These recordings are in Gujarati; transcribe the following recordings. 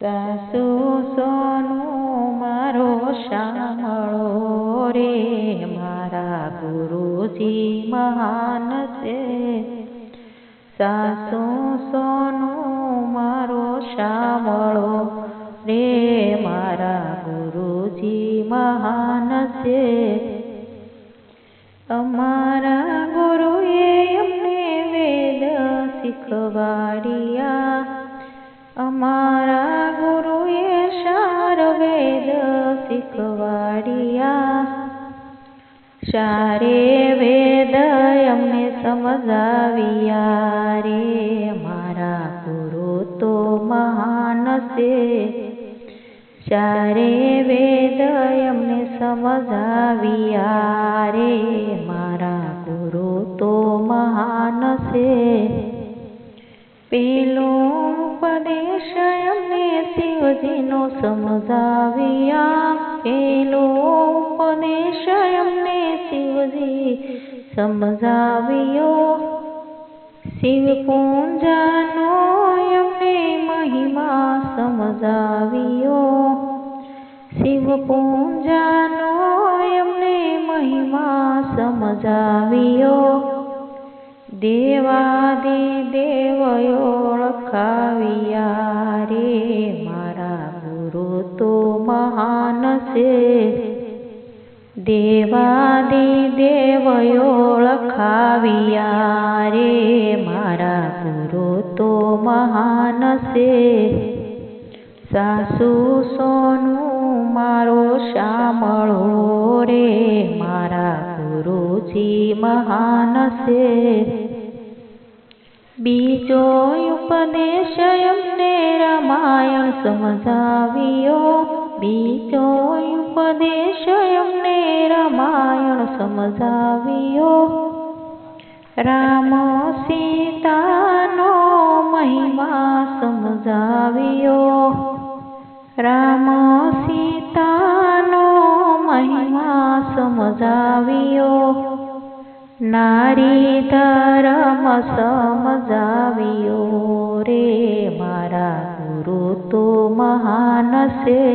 સાસુ સોનું મારો શામળો રે, મારા ગુરુજી મહાન છે. સાસુ સોનું મારો શામળો રે, મારા ગુરુજી મહાન છે. અમારા ગુરુએ અમને વેદ શીખવાડ્યા, અમારા ગુરુએ સાર વેદ શીખવાડ્યા. સારે વેદ અમને સમજાવ્યા રે, મારા ગુરુ તો મહાન છે. સારે વેદ અમને સમજાવ્યા રે, મારા ગુરુ તો મહાન છે. પેલો ઉપદેશ અમને શિવજીનો સમજાવ્યા, પેલો ઉપદેશ અમને શિવજી સમજાવ્યો. શિવ પૂજાનો અમને મહિમા સમજાવ્યો, શિવ પૂજાનો અમને મહિમા સમજાવ્યો. દેવાદિદેવ ઓળખાવ્યા રે, મારા ગુરુ તો મહાન છે. દેવાદિદેવ ઓળખાવ્યા રે, મારા ગુરુ તો મહાન છે. સાસુ સોનું મારો શામળો રે, મારા ગુરુજી મહાન છે. બીજો ઉપદેશ અમને રામાયણ સમજાવ્યો, બીજો ઉપદેશ અમને રામાયણ સમજાવ્યો. રામ સીતાનો મહિમા સમજાવ્યો, રામ સીતાનો મહિમા સમજાવ્યો. નારી ધર્મ સમજાવ્યો રે, મારા ગુરુ તો મહાન છે.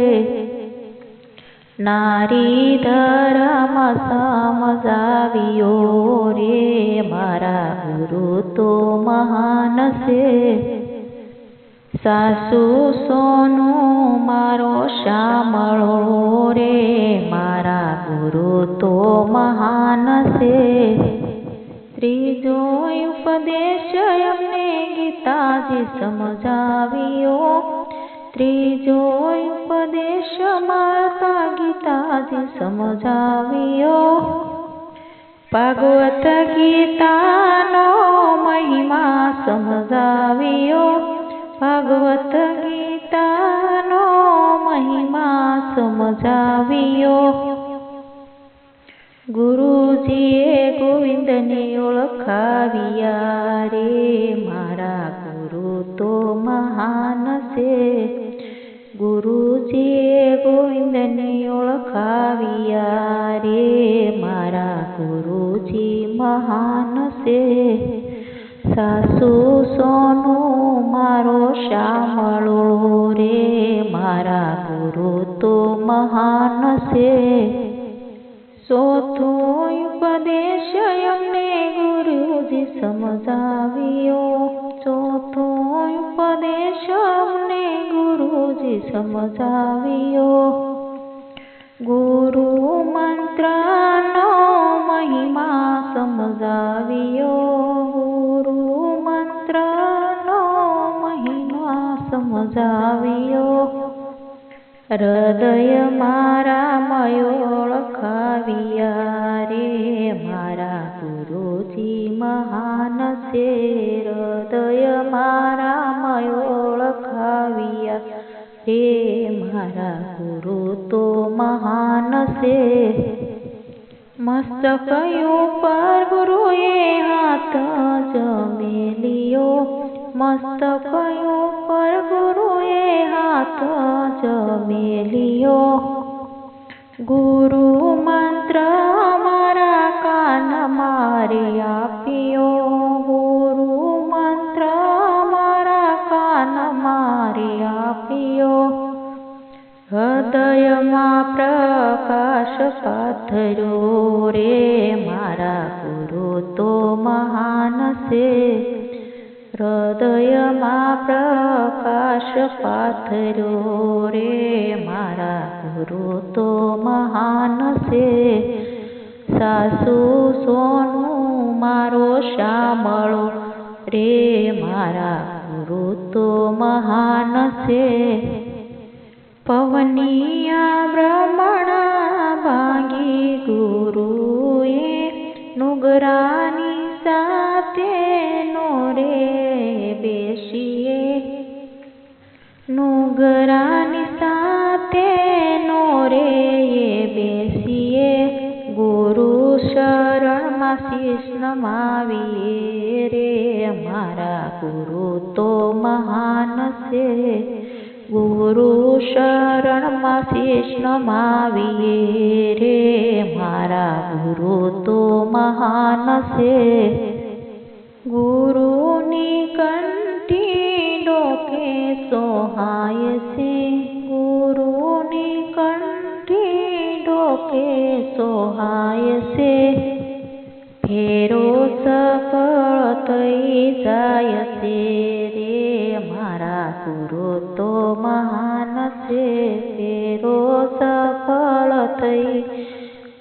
નારી ધર્મ સમજાવ્યો રે, મારા ગુરુ તો મહાન છે. સાસુ સોનું મારો શામળો રે, મારા ગુરુ તો મહાન છે. ત્રીજો ઉપદેશ અમને ગીતાજી સમજાવ્યો, ત્રીજો ઉપદેશ માતા ગીતાજી સમજાવ્યો. ભાગવત ગીતાનો મહિમા સમજાવ્યો, ભાગવત ગીતાનો મહિમા સમજાવ્યો. ગુરુજીએ ગોવિંદને ઓળખાવ્યા રે, મારા ગુરુ તો મહાન છે. ગુરુજીએ ગોવિંદને ઓળખાવ્યા રે, મારા ગુરુજી મહાન છે. સાસુ સોનું મારો શામળો રે, મારા ગુરુ તો મહાન છે. ચોથો ઉપદેશ અમને ગુરુજી સમજાવ્યો, ચોથો ઉપદેશ અમને ગુરુજી સમજાવ્યો. ગુરુ મંત્રનો મહિમા સમજાવ્યો, ગુરુ મંત્રનો મહિમા સમજાવ્યો. હૃદય મારા ઓળખાવ્યા રે, મારા ગુરુજી મહાન છે. હૃદય મારા ઓળખાવ્યા રે, મારા ગુરુ તો મહાન છે. મસ્તક ઉપર ગુરુએ હાથ જમેલ્યો, મસ્તક ઉપર ગુરુએ હાથ જમેલ્યો. ગુરુ મંત્ર મારા કાન મારે આપ્યો, ગુરુ મંત્ર મારા કાન મારે આપ્યો. હૃદયમાં પ્રકાશ પાથર્યો રે મારા ગુરુ તો મહાન છે. હૃદયમાં પ્રકાશ પાથર્યો રે મારા ગુરુ તો મહાન છે. સાસુ સોનું મારો શામળો રે મારા ગુરુ તો મહાન છે. પવનિયા બ્રહ્મણા ભાંગી ગુરુએ નુગરાની સાથે નો રે બેસીએ. નુગરાની સાથે નો રે બેસીએ. ગુરુ શરણમાં શીશ નમાવીએ રે મારા ગુરુ તો મહાન છે. ગુરુ શરણમાં શીશ નમાવીએ રે મારા ગુરુ તો મહાન છે. ગુરુની કંઠી ડોકે સોહાય છે. ગુરુની કંઠી ડોકે સોહાય છે. ફેરો સફળ થઈ જાય છે રે મારા ગુરુ તો મહાન છે. ફેરો સફળ થઈ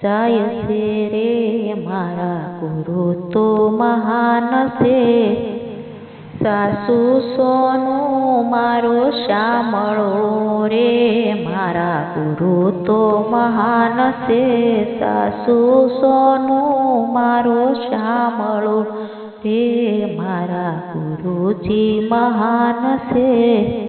જાય છે રે મારા ગુરુ તો મહાન છે. સાસુ સોનું મારો શામળો રે મારા ગુરુ તો મહાન છે. સાસુ સોનું મારો શામળો રે મારા ગુરુજી મહાન છે.